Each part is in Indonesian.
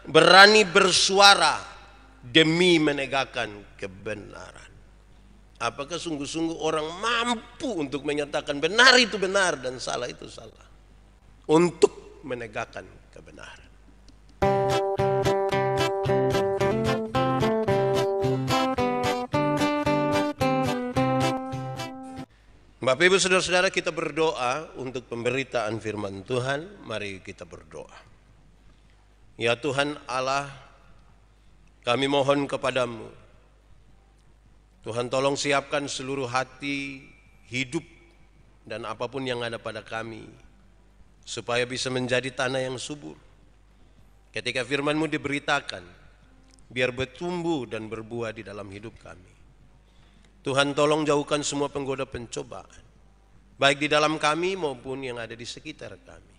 berani bersuara demi menegakkan kebenaran. Apakah sungguh-sungguh orang mampu untuk menyatakan benar itu benar dan salah itu salah, untuk menegakkan kebenaran? Bapak Ibu Saudara-saudara, kita berdoa untuk pemberitaan firman Tuhan. Mari kita berdoa. Ya Tuhan Allah, kami mohon kepadamu, Tuhan tolong siapkan seluruh hati, hidup, dan apapun yang ada pada kami, supaya bisa menjadi tanah yang subur. Ketika firman-Mu diberitakan, biar bertumbuh dan berbuah di dalam hidup kami. Tuhan tolong jauhkan semua penggoda pencobaan, baik di dalam kami maupun yang ada di sekitar kami.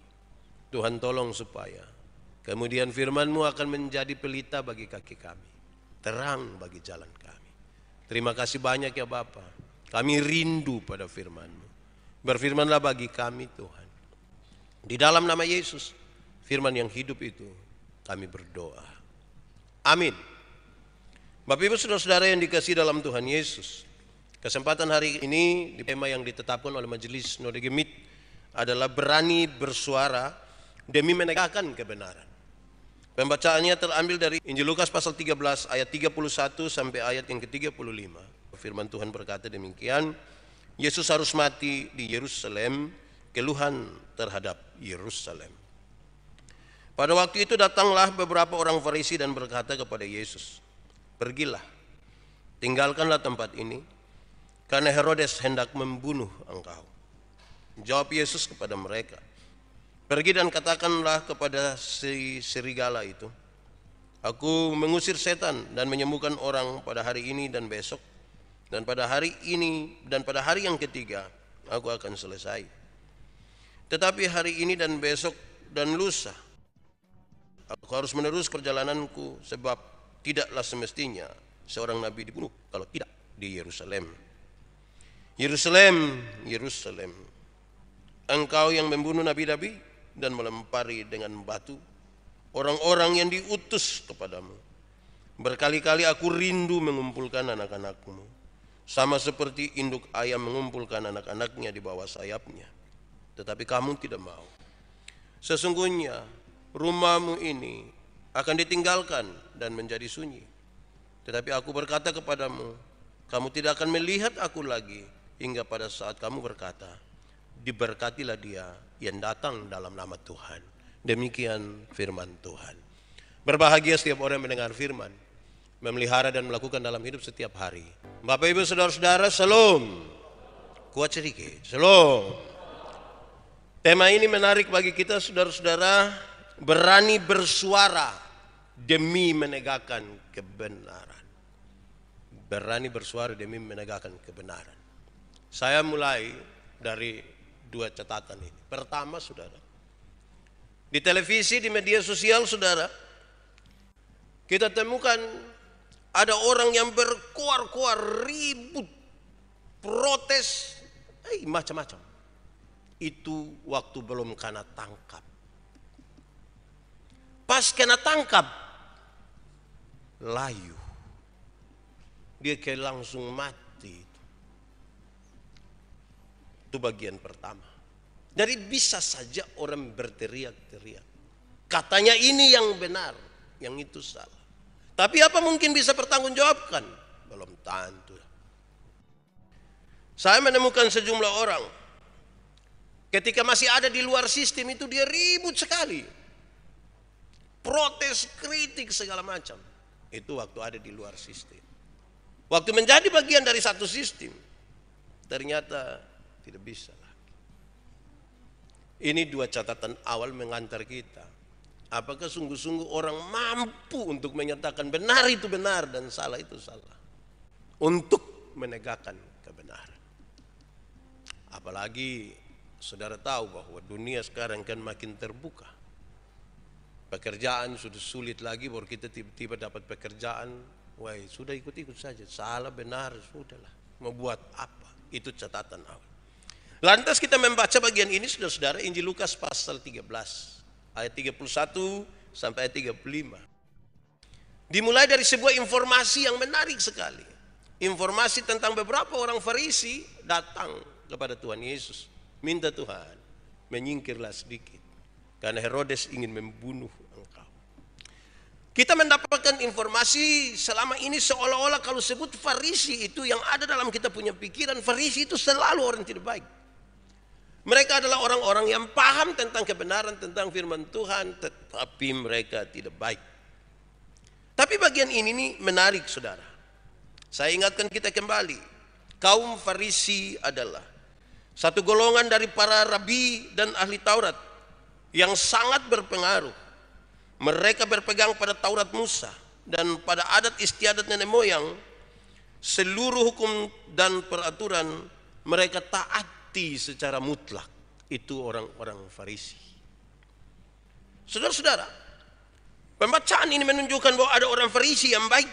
Tuhan tolong supaya kemudian firman-Mu akan menjadi pelita bagi kaki kami, terang bagi jalan kami. Terima kasih banyak ya Bapa. Kami rindu pada firman-Mu. Berfirmanlah bagi kami Tuhan. Di dalam nama Yesus, firman yang hidup itu, kami berdoa. Amin. Bapak Ibu Saudara-saudara yang dikasihi dalam Tuhan Yesus, kesempatan hari ini di tema yang ditetapkan oleh Majelis Node Gemit adalah berani bersuara demi menegakkan kebenaran. Pembacaannya terambil dari Injil Lukas pasal 13 ayat 31 sampai ayat yang ke-35. Firman Tuhan berkata demikian, Yesus harus mati di Yerusalem, keluhan terhadap Yerusalem. Pada waktu itu datanglah beberapa orang Farisi dan berkata kepada Yesus, "Pergilah, tinggalkanlah tempat ini, karena Herodes hendak membunuh engkau." Jawab Yesus kepada mereka, "Pergi dan katakanlah kepada si serigala itu, aku mengusir setan dan menyembuhkan orang pada hari ini dan besok, dan pada hari ini dan pada hari yang ketiga aku akan selesai. Tetapi hari ini dan besok dan lusa aku harus menerus perjalananku, sebab tidaklah semestinya seorang nabi dibunuh kalau tidak di Yerusalem. Yerusalem, Yerusalem, engkau yang membunuh nabi-nabi dan melempari dengan batu orang-orang yang diutus kepadamu. Berkali-kali aku rindu mengumpulkan anak-anakmu, sama seperti induk ayam mengumpulkan anak-anaknya di bawah sayapnya. Tetapi kamu tidak mau. Sesungguhnya rumahmu ini akan ditinggalkan dan menjadi sunyi. Tetapi aku berkata kepadamu, kamu tidak akan melihat aku lagi, hingga pada saat kamu berkata, diberkatilah dia yang datang dalam nama Tuhan." Demikian firman Tuhan. Berbahagia setiap orang yang mendengar firman, memelihara dan melakukan dalam hidup setiap hari. Bapak Ibu Saudara-saudara, Shalom. Kuat sedikit, Shalom. Tema ini menarik bagi kita saudara-saudara, berani bersuara demi menegakkan kebenaran. Berani bersuara demi menegakkan kebenaran. Saya mulai dari dua catatan ini. Pertama, saudara, di televisi, di media sosial, saudara, kita temukan ada orang yang berkuar-kuar, ribut, protes, macam-macam. Itu waktu belum kena tangkap. Pas kena tangkap, layu, dia kayak langsung mati. Itu bagian pertama. Jadi bisa saja orang berteriak-teriak, katanya ini yang benar, yang itu salah. Tapi apa mungkin bisa bertanggungjawabkan? Belum tentu. Saya menemukan sejumlah orang, ketika masih ada di luar sistem itu dia ribut sekali, protes, kritik, segala macam. Itu waktu ada di luar sistem. Waktu menjadi bagian dari satu sistem, ternyata tidak bisa. Ini dua catatan awal mengantar kita. Apakah sungguh-sungguh orang mampu untuk menyatakan benar itu benar dan salah itu salah, untuk menegakkan kebenaran? Apalagi saudara tahu bahwa dunia sekarang kan makin terbuka. Pekerjaan sudah sulit lagi, baru kita tiba-tiba dapat pekerjaan. Wah, sudah ikut-ikut saja, salah benar sudahlah. Mau buat apa? Itu catatan awal. Lantas kita membaca bagian ini, saudara-saudara, Injil Lukas pasal 13 ayat 31 sampai ayat 35. Dimulai dari sebuah informasi yang menarik sekali. Informasi tentang beberapa orang Farisi datang kepada Tuhan Yesus. Minta Tuhan, menyingkirlah sedikit. Karena Herodes ingin membunuh engkau. Kita mendapatkan informasi selama ini seolah-olah kalau sebut Farisi itu yang ada dalam kita punya pikiran, Farisi itu selalu orang tidak baik. Mereka adalah orang-orang yang paham tentang kebenaran, tentang firman Tuhan, tetapi mereka tidak baik. Tapi bagian ini nih menarik, saudara. Saya ingatkan kita kembali, kaum Farisi adalah satu golongan dari para rabi dan ahli Taurat yang sangat berpengaruh. Mereka berpegang pada Taurat Musa dan pada adat istiadat nenek moyang. Seluruh hukum dan peraturan mereka taati secara mutlak. Itu orang-orang Farisi. Saudara-saudara, pembacaan ini menunjukkan bahwa ada orang Farisi yang baik,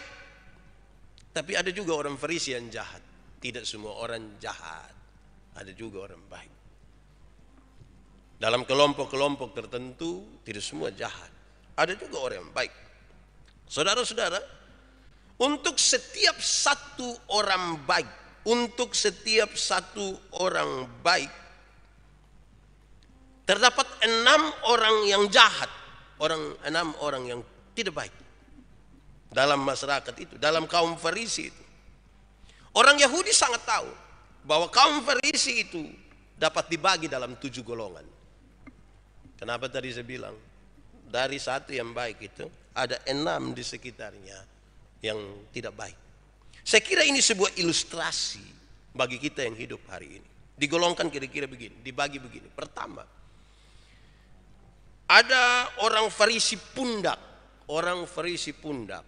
tapi ada juga orang Farisi yang jahat. Tidak semua orang jahat, ada juga orang baik. Dalam kelompok-kelompok tertentu tidak semua jahat, ada juga orang yang baik. Saudara-saudara, untuk setiap satu orang baik, untuk setiap satu orang baik, terdapat 6 orang yang jahat, 6 orang yang tidak baik dalam masyarakat itu, dalam kaum Farisi itu. Orang Yahudi sangat tahu bahwa kaum Farisi itu dapat dibagi dalam 7 golongan. Kenapa tadi saya bilang dari satu yang baik itu ada 6 di sekitarnya yang tidak baik. Saya kira ini sebuah ilustrasi bagi kita yang hidup hari ini. Digolongkan kira-kira begini, dibagi begini. Pertama, ada orang Farisi pundak. Orang Farisi pundak.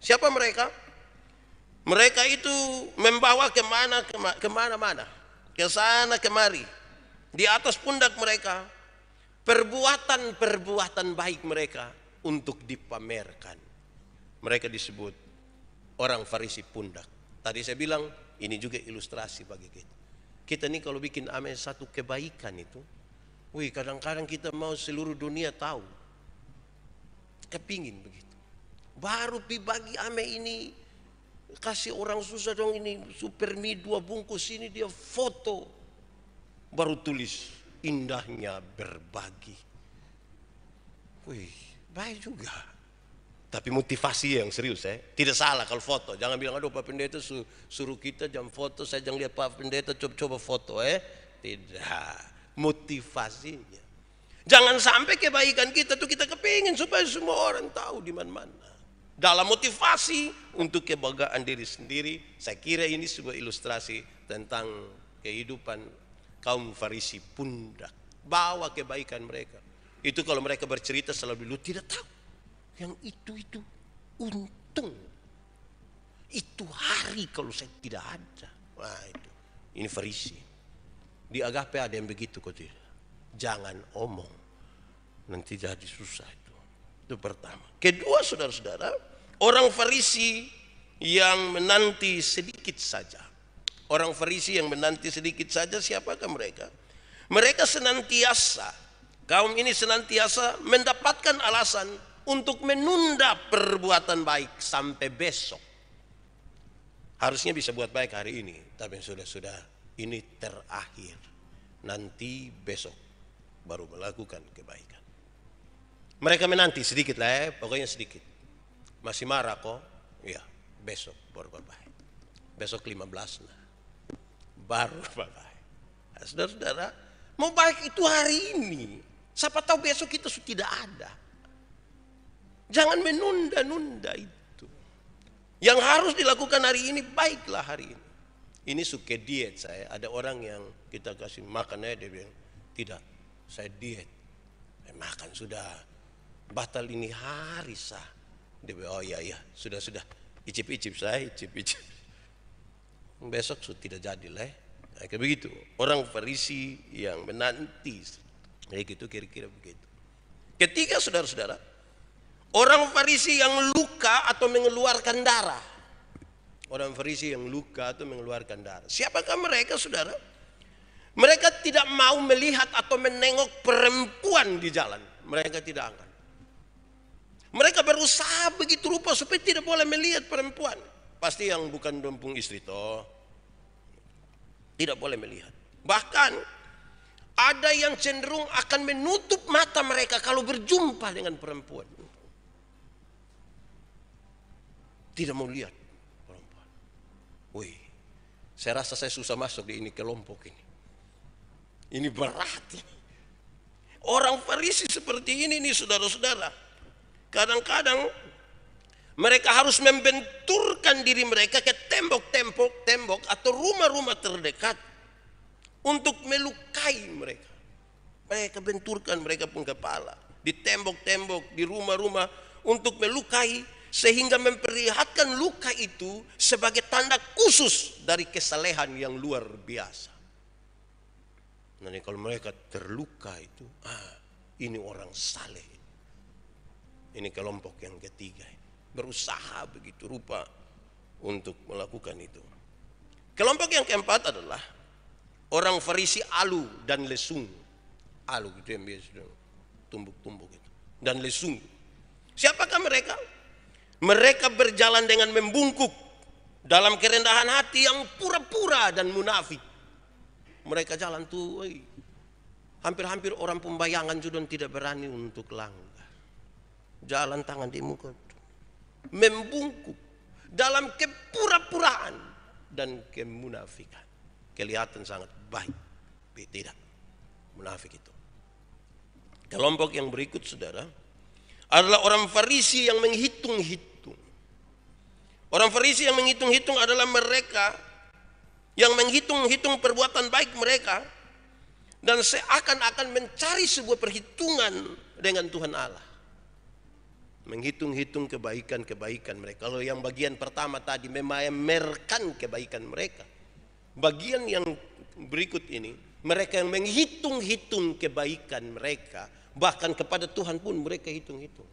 Siapa mereka? Mereka itu membawa kemana-mana, ke sana kemari. Di atas pundak mereka perbuatan-perbuatan baik mereka untuk dipamerkan. Mereka disebut orang Farisi pundak. Tadi saya bilang ini juga ilustrasi bagi kita. Kita nih kalau bikin ame satu kebaikan itu, kadang-kadang kita mau seluruh dunia tahu. Kepingin begitu. Baru bagi ame ini, kasih orang susah dong ini, super mie 2 bungkus ini dia foto. Baru tulis, indahnya berbagi. Baik juga. Tapi motivasi yang serius tidak salah kalau foto. Jangan bilang aduh Pak Pendeta suruh kita jam foto, saya jangan lihat Pak Pendeta coba foto Tidak. Motivasinya. Jangan sampai kebaikan kita tuh kita kepingin supaya semua orang tahu di mana-mana. Dalam motivasi untuk kebanggaan diri sendiri, saya kira ini sebuah ilustrasi tentang kehidupan kaum Farisi pundak. Bawa kebaikan mereka. Itu kalau mereka bercerita selalu dulu tidak tahu. Yang itu untung. Itu hari kalau saya tidak ada. Nah itu. Ini Farisi. Di agape ada yang begitu kok tidak. Jangan omong. Nanti jadi susah itu. Itu pertama. Kedua saudara-saudara, orang Farisi yang menanti sedikit saja. Orang Farisi yang menanti sedikit saja, siapakah mereka? Mereka senantiasa, kaum ini senantiasa mendapatkan alasan untuk menunda perbuatan baik sampai besok. Harusnya bisa buat baik hari ini, tapi sudah ini terakhir. Nanti besok baru melakukan kebaikan. Mereka menanti sedikit lah pokoknya sedikit. Masih marah kok? Ya, besok baru baik. Besok 15 baru baik. Nah, saudara-saudara, mau baik itu hari ini. Siapa tahu besok kita sudah tidak ada. Jangan menunda-nunda itu. Yang harus dilakukan hari ini, baiklah hari ini. Ini suka diet saya. Ada orang yang kita kasih makan dia bilang, tidak, saya diet. Makan sudah, batal ini hari sah. Dia bilang, oh iya, sudah. Icip-icip saya, icip-icip. Besok sudah tidak jadi lah. Nah, kayak begitu. Orang Farisi yang menanti. Kayak gitu, kira-kira begitu. Ketiga saudara-saudara, orang Farisi yang luka atau mengeluarkan darah. Orang Farisi yang luka atau mengeluarkan darah. Siapakah mereka saudara? Mereka tidak mau melihat atau menengok perempuan di jalan. Mereka tidak akan. Mereka berusaha berusaha begitu rupa supaya tidak boleh melihat perempuan. Pasti yang bukan dompung istri toh. Tidak boleh melihat. Bahkan ada yang cenderung akan menutup mata mereka kalau berjumpa dengan perempuan. Tidak mau lihat perempuan. Wih, saya rasa saya susah masuk di ini kelompok ini. Ini berat ini. Orang Farisi seperti ini nih saudara-saudara. Kadang-kadang mereka harus membenturkan diri mereka ke tembok atau rumah-rumah terdekat untuk melukai mereka. Mereka benturkan mereka pun kepala di tembok-tembok, di rumah-rumah untuk melukai, sehingga memperlihatkan luka itu sebagai tanda khusus dari kesalehan yang luar biasa. Nah, kalau mereka terluka itu, ini orang saleh. Ini kelompok yang ketiga, berusaha begitu rupa untuk melakukan itu. Kelompok yang keempat adalah orang Farisi alu dan lesung. Alu gitu yang biasa tumbuk-tumbuk itu, dan lesung. Siapakah mereka? Mereka berjalan dengan membungkuk dalam kerendahan hati yang pura-pura dan munafik. Mereka jalan tuh, hampir-hampir orang pembayangan sudah tidak berani untuk langgar. Jalan tangan di muka, membungkuk dalam kepura-puraan dan kemunafikan. Kelihatan sangat baik, tapi tidak, munafik itu. Kelompok yang berikut saudara adalah orang Farisi yang menghitung-hitung. Orang Farisi yang menghitung-hitung adalah mereka yang menghitung-hitung perbuatan baik mereka dan seakan-akan mencari sebuah perhitungan dengan Tuhan Allah. Menghitung-hitung kebaikan-kebaikan mereka. Kalau yang bagian pertama tadi memamerkan kebaikan mereka, bagian yang berikut ini mereka yang menghitung-hitung kebaikan mereka, bahkan kepada Tuhan pun mereka hitung-hitung.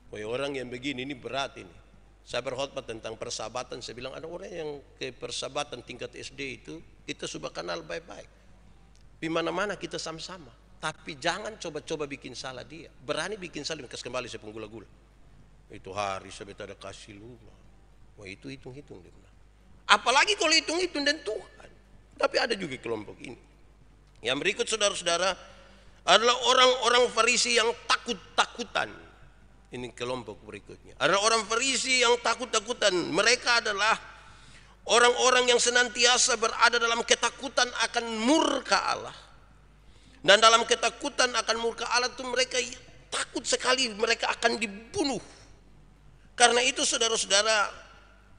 Orang yang begini ini berat ini. Saya berkhotbah tentang persahabatan, saya bilang ada orang yang ke persahabatan tingkat SD itu kita sudah kenal baik-baik. Di mana-mana kita sama-sama, tapi jangan coba-coba bikin salah dia. Berani bikin salah, kasih kembali saya penggula-gula. Itu hari saya ada kasih lupa. Wah, itu hitung-hitung dia. Apalagi kalau hitung-hitung dan Tuhan. Tapi ada juga kelompok ini. Yang berikut saudara-saudara adalah orang-orang Farisi yang takut-takutan. Ini kelompok berikutnya. Ada orang Farisi yang takut-takutan. Mereka adalah orang-orang yang senantiasa berada dalam ketakutan akan murka Allah. Dan dalam ketakutan akan murka Allah itu mereka takut sekali mereka akan dibunuh. Karena itu saudara-saudara,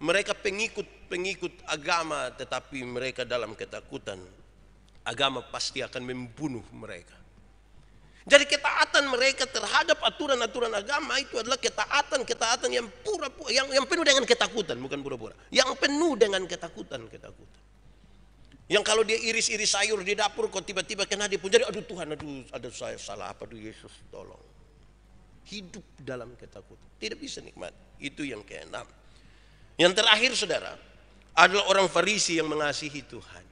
mereka pengikut agama, tetapi mereka dalam ketakutan. Agama pasti akan membunuh mereka. Jadi ketaatan mereka terhadap aturan-aturan agama itu adalah ketaatan yang pura-pura, yang penuh dengan ketakutan, bukan pura-pura. Yang penuh dengan ketakutan. Yang kalau dia iris-iris sayur di dapur, kok tiba-tiba kena dia pun jadi, aduh Tuhan, aduh saya salah apa, aduh Yesus tolong. Hidup dalam ketakutan, tidak bisa nikmat. Itu yang keenam. Yang terakhir saudara adalah orang Farisi yang mengasihi Tuhan.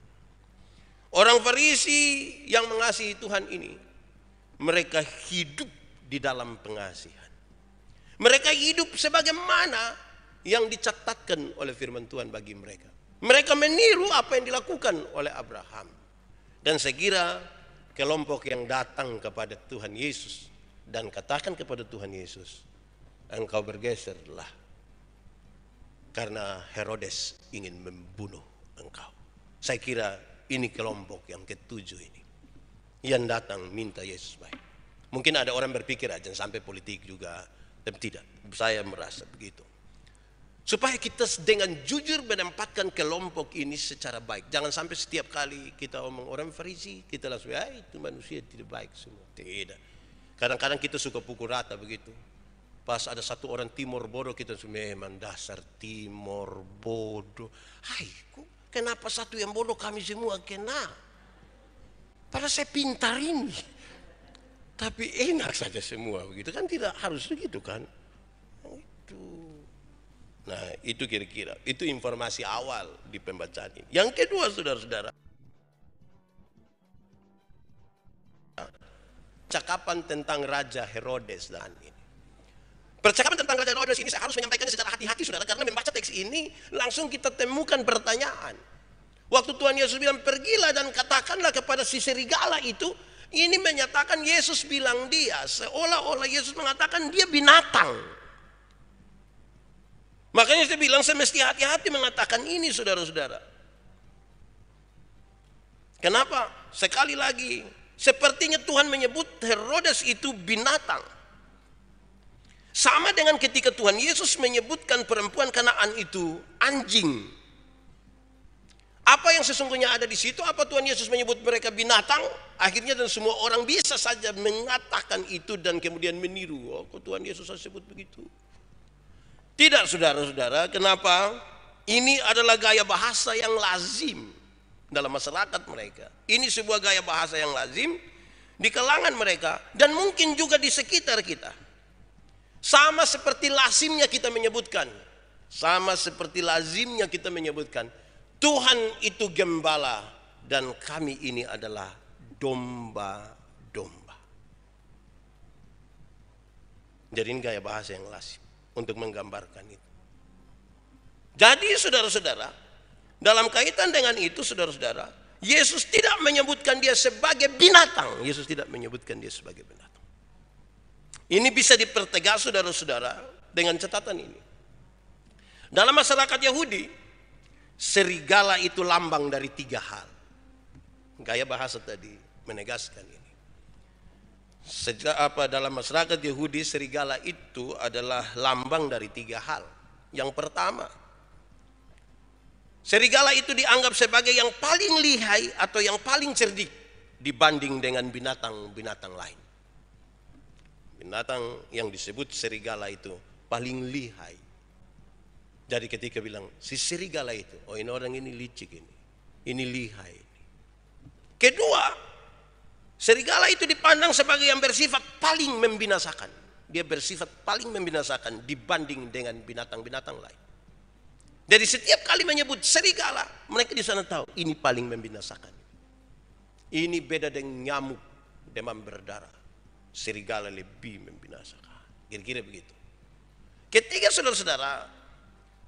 Orang Farisi yang mengasihi Tuhan ini, mereka hidup di dalam pengasihan. Mereka hidup sebagaimana yang dicatatkan oleh firman Tuhan bagi mereka. Mereka meniru apa yang dilakukan oleh Abraham. Dan saya kira kelompok yang datang kepada Tuhan Yesus dan katakan kepada Tuhan Yesus, engkau bergeserlah karena Herodes ingin membunuh engkau. Saya kira ini kelompok yang ketujuh ini yang datang minta Yesus baik. Mungkin ada orang berpikir aja sampai politik juga, tapi tidak. Saya merasa begitu. Supaya kita dengan jujur menempatkan kelompok ini secara baik. Jangan sampai setiap kali kita omong orang Farisi, kita langsung, itu manusia tidak baik semua. Tidak. Kadang-kadang kita suka pukul rata begitu. Pas ada satu orang Timor bodoh, kita memang dasar Timor bodoh. Kenapa satu yang bodoh kami semua kena? Padahal saya pintar ini, tapi enak saja semua begitu kan, tidak harus begitu kan? Nah itu kira-kira itu informasi awal di pembacaan ini. Yang kedua saudara-saudara, cakapan tentang Raja Herodes dan ini. Percakapan tentang Raja Herodes ini saya harus menyampaikannya secara hati-hati saudara, karena membaca teks ini langsung kita temukan pertanyaan. Waktu Tuhan Yesus bilang pergilah dan katakanlah kepada si serigala itu, ini menyatakan Yesus bilang dia, seolah-olah Yesus mengatakan dia binatang. Makanya saya bilang saya mesti hati-hati mengatakan ini saudara-saudara. Kenapa? Sekali lagi, sepertinya Tuhan menyebut Herodes itu binatang. Sama dengan ketika Tuhan Yesus menyebutkan perempuan Kanaan itu anjing. Apa yang sesungguhnya ada di situ? Apa Tuhan Yesus menyebut mereka binatang? Akhirnya dan semua orang bisa saja mengatakan itu dan kemudian meniru. Oh, kok Tuhan Yesus sebut begitu? Tidak saudara-saudara, kenapa? Ini adalah gaya bahasa yang lazim dalam masyarakat mereka. Ini sebuah gaya bahasa yang lazim di kalangan mereka dan mungkin juga di sekitar kita. Sama seperti lazimnya kita menyebutkan. Sama seperti lazimnya kita menyebutkan. Tuhan itu gembala dan kami ini adalah domba-domba. Jadi ini gaya bahasa yang lazim untuk menggambarkan itu. Jadi saudara-saudara, dalam kaitan dengan itu saudara-saudara, Yesus tidak menyebutkan dia sebagai binatang. Yesus tidak menyebutkan dia sebagai binatang. Ini bisa dipertegas saudara-saudara dengan catatan ini. Dalam masyarakat Yahudi, serigala itu lambang dari 3 hal. Gaya bahasa tadi menegaskan ini. Dalam masyarakat Yahudi, serigala itu adalah lambang dari 3 hal. Yang pertama, serigala itu dianggap sebagai yang paling lihai atau yang paling cerdik dibanding dengan binatang-binatang lain. Binatang yang disebut serigala itu paling lihai. Jadi ketika bilang si serigala itu, oh ini orang ini licik ini lihai. Kedua, serigala itu dipandang sebagai yang bersifat paling membinasakan. Dia bersifat paling membinasakan dibanding dengan binatang-binatang lain. Jadi setiap kali menyebut serigala, mereka di sana tahu ini paling membinasakan. Ini beda dengan nyamuk demam berdarah. Serigala lebih membinasakan. Kira-kira begitu. Ketika saudara-saudara,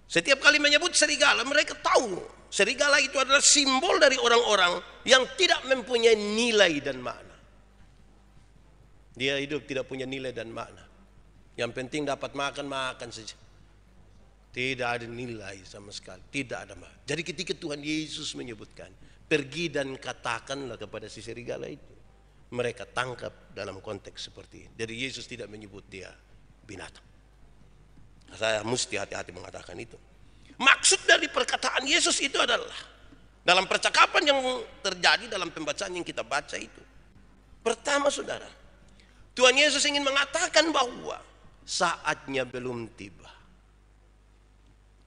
setiap kali menyebut serigala, mereka tahu serigala itu adalah simbol dari orang-orang yang tidak mempunyai nilai dan makna. Dia hidup tidak punya nilai dan makna. Yang penting dapat makan saja. Tidak ada nilai sama sekali. Tidak ada makna. Jadi ketika Tuhan Yesus menyebutkan, pergi dan katakanlah kepada si serigala itu, mereka tangkap dalam konteks seperti ini. Jadi Yesus tidak menyebut dia binatang. Saya mesti hati-hati mengatakan itu. Maksud dari perkataan Yesus itu adalah dalam percakapan yang terjadi dalam pembacaan yang kita baca itu. Pertama saudara, Tuhan Yesus ingin mengatakan bahwa saatnya belum tiba.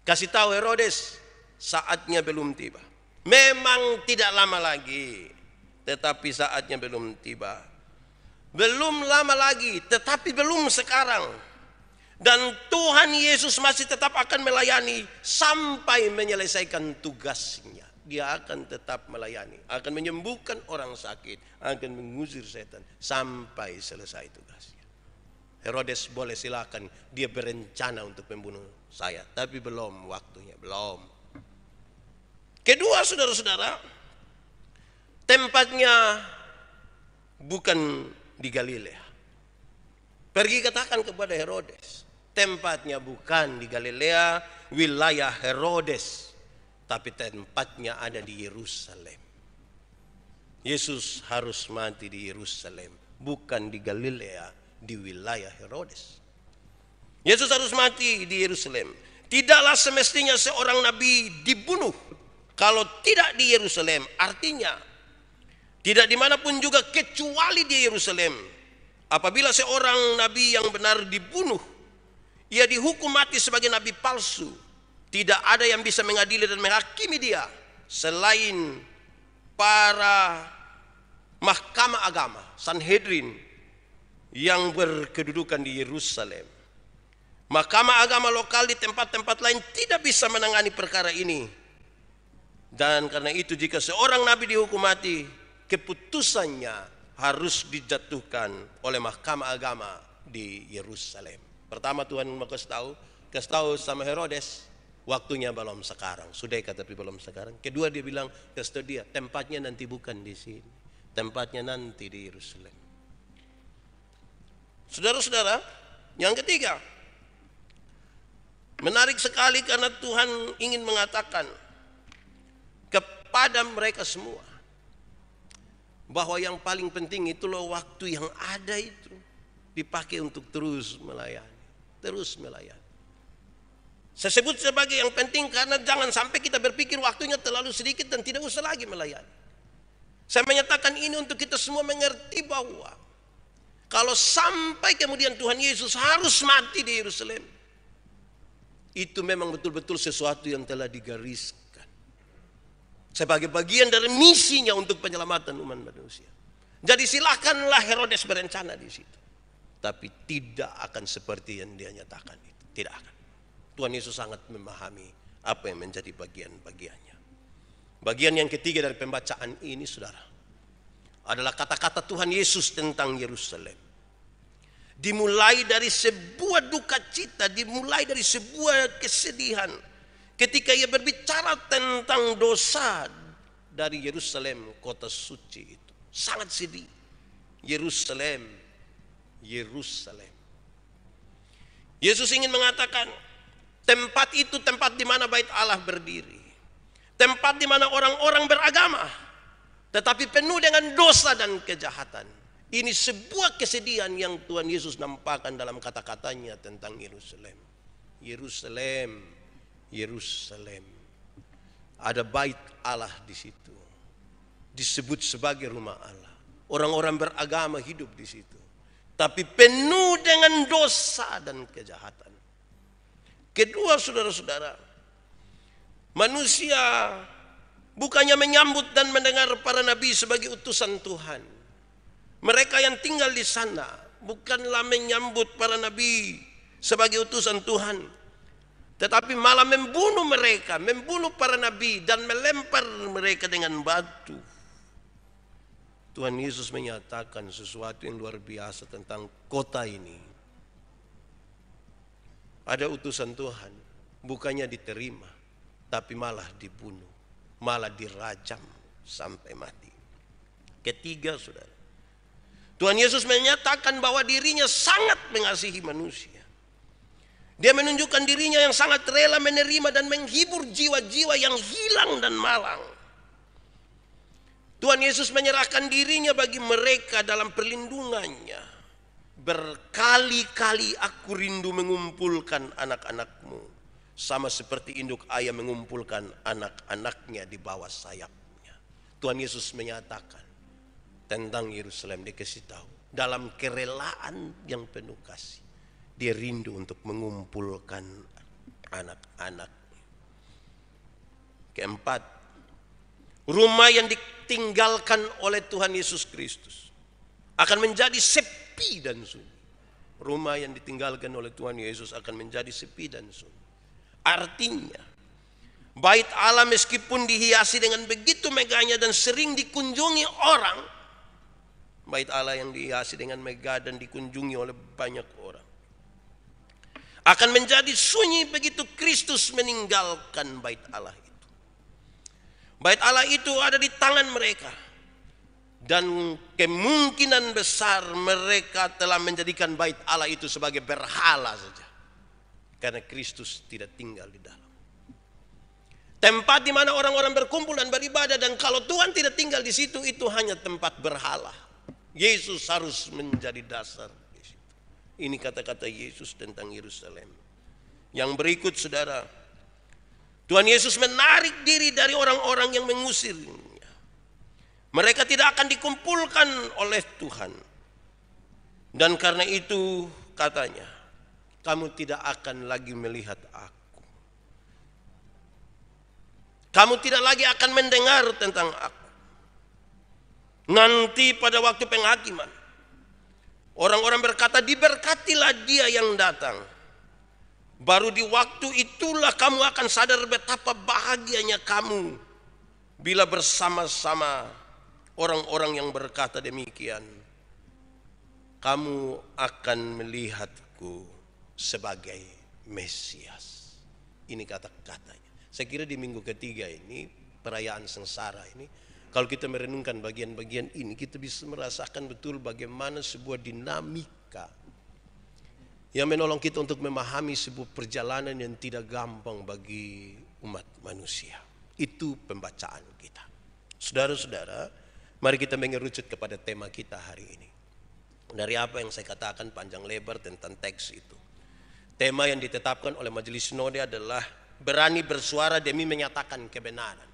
Kasih tahu Herodes, saatnya belum tiba. Memang tidak lama lagi. Tetapi saatnya belum tiba. Belum lama lagi, tetapi belum sekarang. Dan Tuhan Yesus masih tetap akan melayani sampai menyelesaikan tugasnya. Dia akan tetap melayani, akan menyembuhkan orang sakit, akan mengusir setan sampai selesai tugasnya. Herodes boleh silakan, dia berencana untuk membunuh saya, tapi belum waktunya, belum. Kedua saudara-saudara, tempatnya bukan di Galilea. Pergi katakan kepada Herodes, tempatnya bukan di Galilea, wilayah Herodes, tapi tempatnya ada di Yerusalem. Yesus harus mati di Yerusalem, bukan di Galilea, di wilayah Herodes. Yesus harus mati di Yerusalem. Tidaklah semestinya seorang nabi dibunuh kalau tidak di Yerusalem. Artinya tidak dimanapun juga kecuali di Yerusalem. Apabila seorang nabi yang benar dibunuh, ia dihukum mati sebagai nabi palsu. Tidak ada yang bisa mengadili dan menghakimi dia selain para mahkamah agama, Sanhedrin, yang berkedudukan di Yerusalem. Mahkamah agama lokal di tempat-tempat lain tidak bisa menangani perkara ini. Dan karena itu jika seorang nabi dihukum mati, keputusannya harus dijatuhkan oleh mahkamah agama di Yerusalem. Pertama Tuhan mau kasih tahu sama Herodes, waktunya belum sekarang. Sudah tapi belum sekarang. Kedua dia bilang, kasih tahu dia, tempatnya nanti bukan di sini. Tempatnya nanti di Yerusalem. Saudara-saudara, yang ketiga, menarik sekali karena Tuhan ingin mengatakan kepada mereka semua bahwa yang paling penting itulah waktu yang ada itu dipakai untuk terus melayani. Terus melayani. Saya sebut sebagai yang penting karena jangan sampai kita berpikir waktunya terlalu sedikit dan tidak usah lagi melayani. Saya menyatakan ini untuk kita semua mengerti bahwa kalau sampai kemudian Tuhan Yesus harus mati di Yerusalem, itu memang betul-betul sesuatu yang telah digariskan sebagai bagian dari misinya untuk penyelamatan umat manusia. Jadi silakanlah Herodes berencana di situ, tapi tidak akan seperti yang dia nyatakan itu. Tidak akan. Tuhan Yesus sangat memahami apa yang menjadi bagian-bagiannya. Bagian yang ketiga dari pembacaan ini, saudara, adalah kata-kata Tuhan Yesus tentang Yerusalem. Dimulai dari sebuah duka cita, dimulai dari sebuah kesedihan. Ketika ia berbicara tentang dosa dari Yerusalem, kota suci itu. Sangat sedih. Yerusalem, Yerusalem. Yesus ingin mengatakan, tempat itu tempat di mana bait Allah berdiri. Tempat di mana orang-orang beragama, tetapi penuh dengan dosa dan kejahatan. Ini sebuah kesedihan yang Tuhan Yesus nampakkan dalam kata-katanya tentang Yerusalem. Yerusalem, Yerusalem. Ada bait Allah di situ. Disebut sebagai rumah Allah. Orang-orang beragama hidup di situ. Tapi penuh dengan dosa dan kejahatan. Kedua, saudara-saudara, manusia bukannya menyambut dan mendengar para nabi sebagai utusan Tuhan. Mereka yang tinggal di sana bukanlah menyambut para nabi sebagai utusan Tuhan, tetapi malah membunuh mereka, membunuh para nabi dan melempar mereka dengan batu. Tuhan Yesus menyatakan sesuatu yang luar biasa tentang kota ini. Ada utusan Tuhan, bukannya diterima, tapi malah dibunuh, malah dirajam sampai mati. Ketiga, saudara, Tuhan Yesus menyatakan bahwa dirinya sangat mengasihi manusia. Dia menunjukkan dirinya yang sangat rela menerima dan menghibur jiwa-jiwa yang hilang dan malang. Tuhan Yesus menyerahkan dirinya bagi mereka dalam perlindungannya. Berkali-kali aku rindu mengumpulkan anak-anakmu, sama seperti induk ayam mengumpulkan anak-anaknya di bawah sayapnya. Tuhan Yesus menyatakan tentang Yerusalem, dia kasih tahu dalam kerelaan yang penuh kasih, dia rindu untuk mengumpulkan anak-anaknya. Keempat, rumah yang ditinggalkan oleh Tuhan Yesus Kristus akan menjadi sepi dan sunyi. Rumah yang ditinggalkan oleh Tuhan Yesus akan menjadi sepi dan sunyi. Artinya, bait Allah meskipun dihiasi dengan begitu megahnya dan sering dikunjungi orang, bait Allah yang dihiasi dengan megah dan dikunjungi oleh banyak orang, akan menjadi sunyi begitu Kristus meninggalkan bait Allah itu. Bait Allah itu ada di tangan mereka. Dan kemungkinan besar mereka telah menjadikan bait Allah itu sebagai berhala saja. Karena Kristus tidak tinggal di dalam. Tempat di mana orang-orang berkumpul dan beribadah, dan kalau Tuhan tidak tinggal di situ, itu hanya tempat berhala. Yesus harus menjadi dasar di situ. Ini kata-kata Yesus tentang Yerusalem. Yang berikut, saudara, Tuhan Yesus menarik diri dari orang-orang yang mengusirnya. Mereka tidak akan dikumpulkan oleh Tuhan. Dan karena itu katanya, kamu tidak akan lagi melihat aku. Kamu tidak lagi akan mendengar tentang aku. Nanti pada waktu penghakiman, orang-orang berkata, diberkatilah dia yang datang. Baru di waktu itulah kamu akan sadar betapa bahagianya kamu bila bersama-sama orang-orang yang berkata demikian. Kamu akan melihatku sebagai Mesias. Ini kata-katanya. Saya kira di minggu ketiga ini, perayaan sengsara ini, kalau kita merenungkan bagian-bagian ini, kita bisa merasakan betul bagaimana sebuah dinamika yang menolong kita untuk memahami sebuah perjalanan yang tidak gampang bagi umat manusia. Itu pembacaan kita. Saudara-saudara, mari kita mengerucut kepada tema kita hari ini. Dari apa yang saya katakan panjang lebar tentang teks itu. Tema yang ditetapkan oleh Majelis Sinode adalah berani bersuara demi menyatakan kebenaran.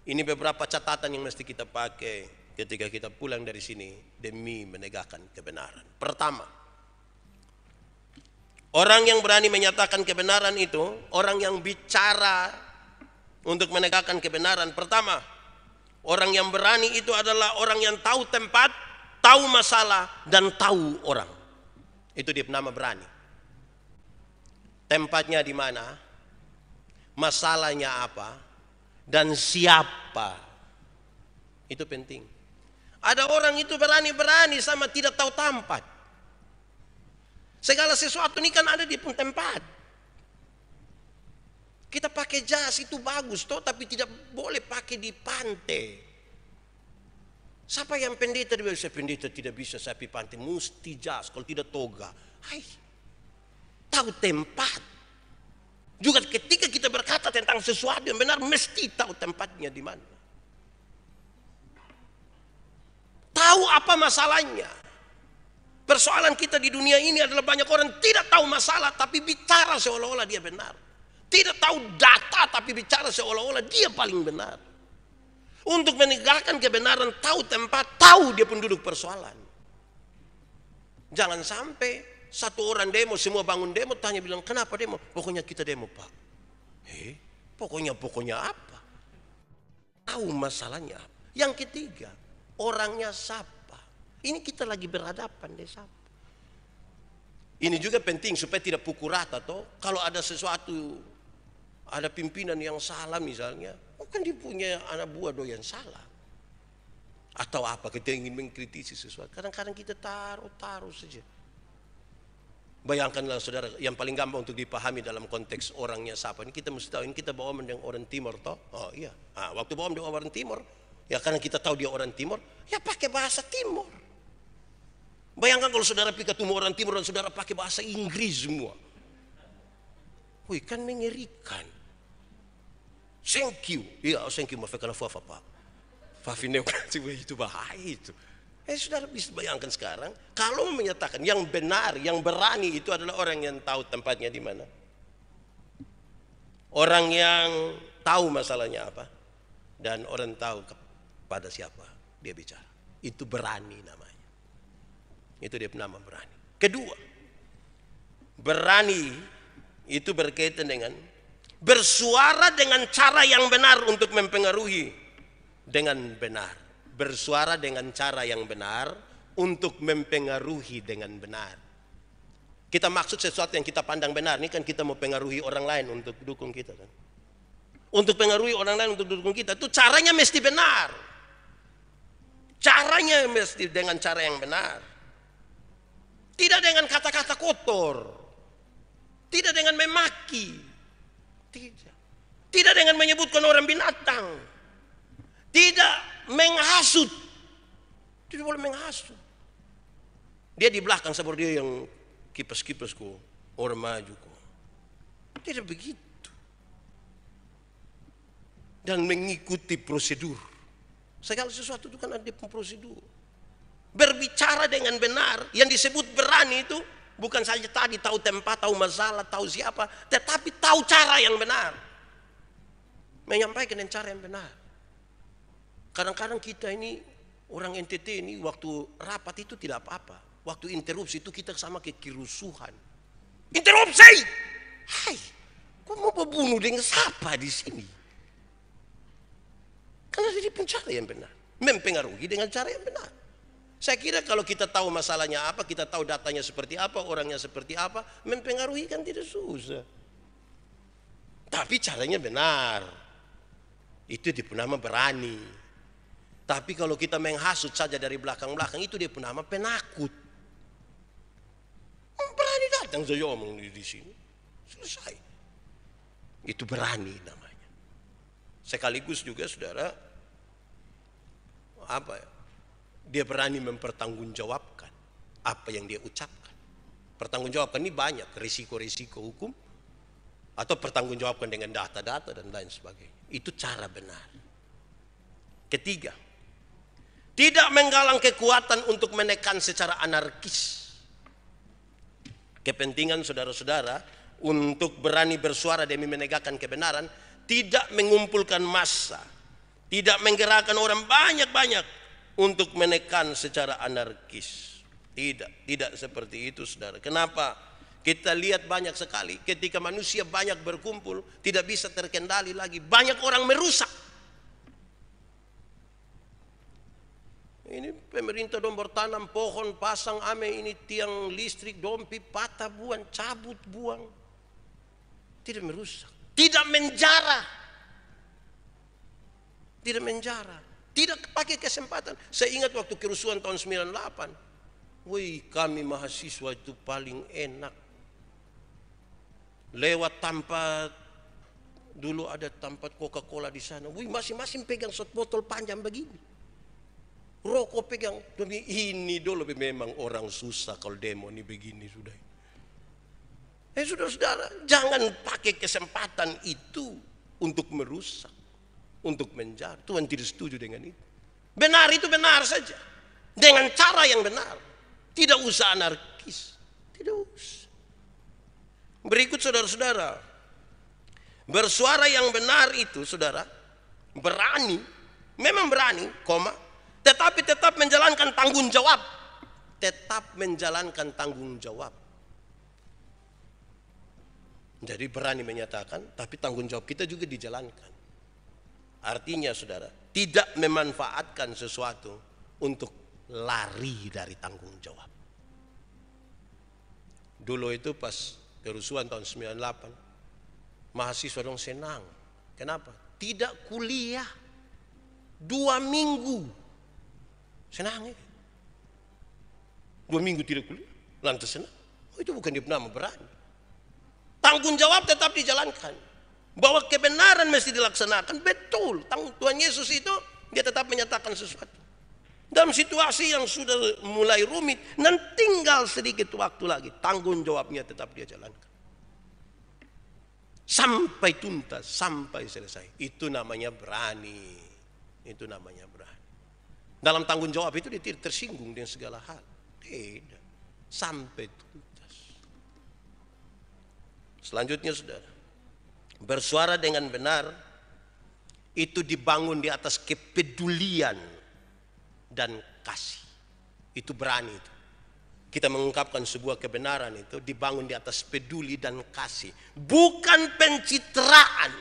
Ini beberapa catatan yang mesti kita pakai ketika kita pulang dari sini demi menegakkan kebenaran. Pertama, orang yang berani menyatakan kebenaran itu, orang yang bicara untuk menegakkan kebenaran. Pertama, orang yang berani itu adalah orang yang tahu tempat, tahu masalah, dan tahu orang. Itu dia nama berani. Tempatnya di mana, masalahnya apa, dan siapa. Itu penting. Ada orang itu berani-berani sama tidak tahu tempat. Segala sesuatu ini kan ada di tempat. Kita pakai jas itu bagus toh, tapi tidak boleh pakai di pantai. Siapa yang pendeta? Saya pendeta tidak bisa saya pergi pantai, mesti jas, kalau tidak toga. Hai, tahu tempat. Juga ketika kita berkata tentang sesuatu yang benar, mesti tahu tempatnya di mana. Tahu apa masalahnya. Persoalan kita di dunia ini adalah banyak orang tidak tahu masalah, tapi bicara seolah-olah dia benar. Tidak tahu data, tapi bicara seolah-olah dia paling benar. Untuk menegakkan kebenaran, tahu tempat, tahu dia penduduk persoalan. Jangan sampai satu orang demo, semua bangun demo, tanya bilang, kenapa demo? Pokoknya kita demo, Pak. Pokoknya apa? Tahu masalahnya. Yang ketiga, orangnya siapa? Ini kita lagi berhadapan deh siapa. Ini juga penting supaya tidak pukul rata toh. Kalau ada sesuatu, ada pimpinan yang salah misalnya, kan dia punya anak buah doyan salah. Atau apa, kita ingin mengkritisi sesuatu. Kadang-kadang kita taruh saja. Bayangkanlah saudara, yang paling gampang untuk dipahami dalam konteks orangnya siapa. Ini kita mesti tahu, ini kita bawa dengan orang timur toh. Oh iya, waktu bawa dengan orang timur, ya karena kita tahu dia orang timur, ya pakai bahasa timur. Bayangkan kalau saudara pergi ketemu orang timur dan saudara pakai bahasa Inggris semua. Wih, kan mengerikan. Thank you. Iya, thank you, maaf karena Pak. Fafineo itu bahaya itu. Saudara bisa bayangkan sekarang, kalau menyatakan yang benar, yang berani itu adalah orang yang tahu tempatnya di mana. Orang yang tahu masalahnya apa. Dan orang tahu kepada siapa dia bicara. Itu berani namanya. Itu dia nama berani. Kedua, berani itu berkaitan dengan bersuara dengan cara yang benar untuk mempengaruhi dengan benar. Bersuara dengan cara yang benar untuk mempengaruhi dengan benar. Kita maksud sesuatu yang kita pandang benar. Ini kan kita mau pengaruhi orang lain untuk dukung kita kan. Untuk pengaruhi orang lain untuk dukung kita. Itu caranya mesti benar. Caranya mesti dengan cara yang benar. Tidak dengan kata-kata kotor. Tidak dengan memaki. Tidak dengan menyebutkan orang binatang. Tidak menghasut. Tidak boleh menghasut. Dia di belakang seperti dia yang kipas-kipas kok, orang maju kok. Tidak begitu. Dan mengikuti prosedur. Segala sesuatu itu kan ada prosedur. Berbicara dengan benar, yang disebut berani itu bukan saja tadi tahu tempat, tahu masalah, tahu siapa, tetapi tahu cara yang benar. Menyampaikan dengan cara yang benar. Kadang-kadang kita ini orang NTT ini waktu rapat itu tidak apa-apa. Waktu interupsi itu kita sama kayak kerusuhan. Interupsi! Hai, kok mau membunuh dengan siapa di sini? Karena jadi cara yang benar. Mempengaruhi dengan cara yang benar. Saya kira kalau kita tahu masalahnya apa, kita tahu datanya seperti apa, orangnya seperti apa, mempengaruhi kan tidak susah. Tapi caranya benar. Itu nama berani. Tapi kalau kita menghasut saja dari belakang-belakang, itu dia pun nama penakut. Berani datang. yang saya omong di sini. Selesai. Itu berani namanya. Sekaligus juga saudara, dia berani mempertanggungjawabkan apa yang dia ucapkan. Pertanggungjawabkan ini banyak, risiko-risiko hukum, atau pertanggungjawabkan dengan data-data dan lain sebagainya. Itu cara benar. Ketiga, tidak menggalang kekuatan untuk menekan secara anarkis. Kepentingan saudara-saudara untuk berani bersuara demi menegakkan kebenaran, tidak mengumpulkan massa, tidak menggerakkan orang banyak-banyak untuk menekan secara anarkis. Tidak seperti itu saudara. Kenapa? Kita lihat banyak sekali ketika manusia banyak berkumpul, tidak bisa terkendali lagi, banyak orang merusak. Ini pemerintah dong bertanam pohon, pasang ini tiang listrik, dompi, patah buang, cabut buang. Tidak merusak, tidak menjara. Tidak menjara, tidak pakai kesempatan. Saya ingat waktu kerusuhan tahun 98. Wih, kami mahasiswa itu paling enak. Lewat tempat, dulu ada tempat Coca-Cola di sana. Wih, masing-masing pegang shot botol panjang begini. Rokok pegang. Ini dulu memang orang susah kalau demo ini begini sudah. Saudara-saudara, jangan pakai kesempatan itu untuk merusak, untuk menjara. Tuhan tidak setuju dengan itu. Benar itu benar saja, dengan cara yang benar. Tidak usah anarkis, tidak usah. Berikut saudara-saudara, bersuara yang benar itu saudara, berani, memang berani, tetapi tetap menjalankan tanggung jawab. Tetap menjalankan tanggung jawab. Jadi berani menyatakan, tapi tanggung jawab kita juga dijalankan. Artinya saudara, tidak memanfaatkan sesuatu untuk lari dari tanggung jawab. Dulu itu pas kerusuhan tahun 98, mahasiswa dong senang. Kenapa? Tidak kuliah 2 minggu. Senang ya. 2 minggu tidak kuliah, lantas senang. Itu bukan nama berani. Tanggung jawab tetap dijalankan. Bahwa kebenaran mesti dilaksanakan. Betul. Tuhan Yesus itu dia tetap menyatakan sesuatu. Dalam situasi yang sudah mulai rumit, dan tinggal sedikit waktu lagi, tanggung jawabnya tetap dia jalankan. Sampai tuntas, sampai selesai. Itu namanya berani. Itu namanya berani. Dalam tanggung jawab itu dia tidak tersinggung dengan segala hal. Tidak. Sampai tuntas. Selanjutnya saudara, bersuara dengan benar itu dibangun di atas kepedulian dan kasih. Itu berani itu. Kita mengungkapkan sebuah kebenaran itu dibangun di atas peduli dan kasih. Bukan pencitraan.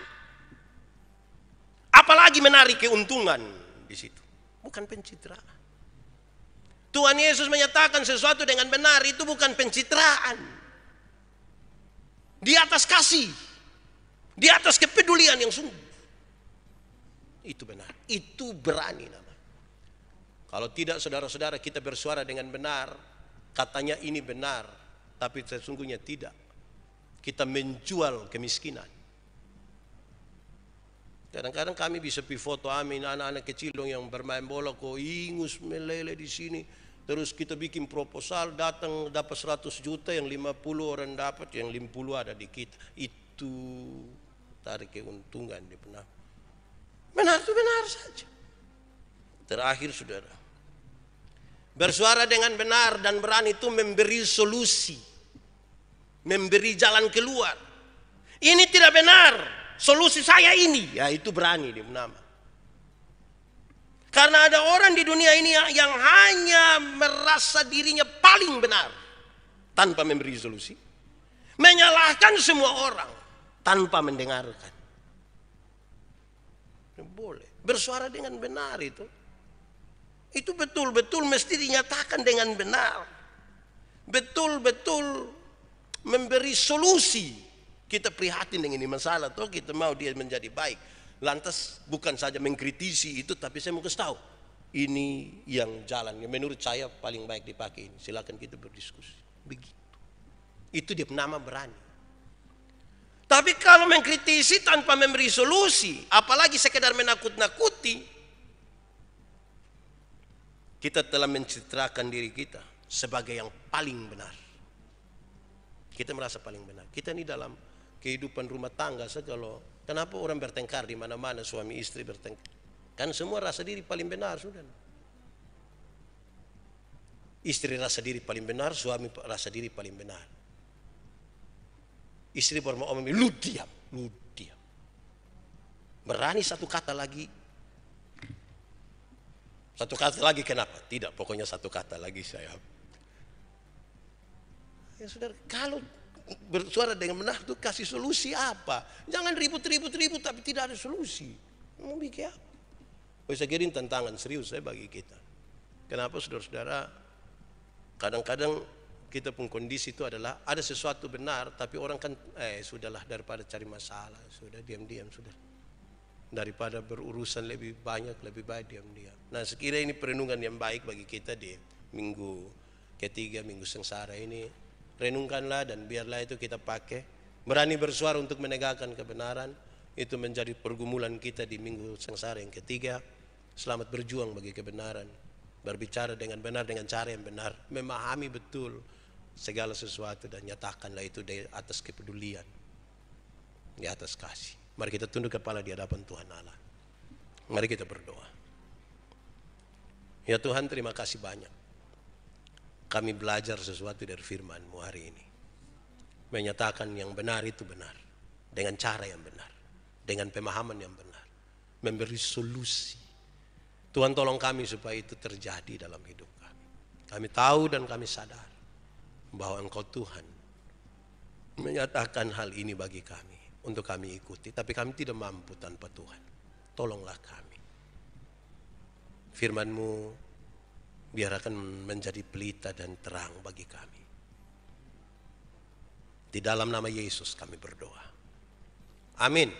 Apalagi menarik keuntungan di situ. Bukan pencitraan. Tuhan Yesus menyatakan sesuatu dengan benar itu bukan pencitraan. Di atas kasih. Di atas kepedulian yang sungguh. Itu benar. Itu berani namanya. Kalau tidak saudara-saudara kita bersuara dengan benar, katanya ini benar, tapi sesungguhnya tidak. Kita menjual kemiskinan. Kadang-kadang kami bisa foto anak-anak kecil yang bermain bola kok ingus meleleh di sini. Terus kita bikin proposal, datang dapat 100 juta, yang 50 orang dapat, yang 50 ada di kita. Itu tarik keuntungan di benar. Benar itu benar saja. Terakhir saudara, bersuara dengan benar dan berani itu memberi solusi, memberi jalan keluar. Ini tidak benar, solusi saya ini, ya itu berani dia nama. Karena ada orang di dunia ini yang hanya merasa dirinya paling benar tanpa memberi solusi, menyalahkan semua orang tanpa mendengarkan. Boleh bersuara dengan benar itu betul-betul mesti dinyatakan dengan benar, betul-betul memberi solusi. Kita prihatin dengan ini masalah, toh kita mau dia menjadi baik. Lantas bukan saja mengkritisi itu, tapi saya mau kasih tahu ini yang jalan yang menurut saya paling baik dipakai ini. Silakan kita berdiskusi. Begitu. Itu dia nama berani. Tapi kalau mengkritisi tanpa memberi solusi, apalagi sekedar menakut-nakuti, kita telah mencitrakan diri kita sebagai yang paling benar. Kita merasa paling benar. Kita ini dalam kehidupan rumah tangga saja loh. Kenapa orang bertengkar di mana-mana, suami istri bertengkar? Kan semua rasa diri paling benar sudah. Istri rasa diri paling benar, suami rasa diri paling benar. Istri baru mau ngomong, lu diam. Berani satu kata lagi. Satu kata lagi kenapa? Tidak, pokoknya satu kata lagi saya. Ya saudara, kalau bersuara dengan benar itu kasih solusi apa? Jangan ribut tapi tidak ada solusi. Mau bikin apa? Saya kira ini tantangan serius bagi kita. Kenapa saudara-saudara? Kadang-kadang kita pun kondisi itu adalah ada sesuatu benar, tapi orang kan sudahlah, daripada cari masalah, sudah diam-diam sudah. Daripada berurusan lebih banyak, lebih baik diam-diam. Nah, sekiranya ini perenungan yang baik bagi kita di minggu ketiga, minggu sengsara ini. Renungkanlah dan biarlah itu kita pakai. Berani bersuara untuk menegakkan kebenaran. Itu menjadi pergumulan kita di minggu sengsara yang ketiga. Selamat berjuang bagi kebenaran. Berbicara dengan benar, dengan cara yang benar. Memahami betul segala sesuatu dan nyatakanlah itu di atas kepedulian, di atas kasih. Mari kita tunduk kepala di hadapan Tuhan Allah. Mari kita berdoa. Ya Tuhan, terima kasih banyak. Kami belajar sesuatu dari firman-Mu hari ini. Menyatakan yang benar itu benar. Dengan cara yang benar. Dengan pemahaman yang benar. Memberi solusi. Tuhan tolong kami supaya itu terjadi dalam hidup kami. Kami tahu dan kami sadar bahwa Engkau Tuhan menyatakan hal ini bagi kami untuk kami ikuti, tapi kami tidak mampu tanpa Tuhan. Tolonglah kami. Firman-Mu biarkan menjadi pelita dan terang bagi kami. Di dalam nama Yesus kami berdoa. Amin.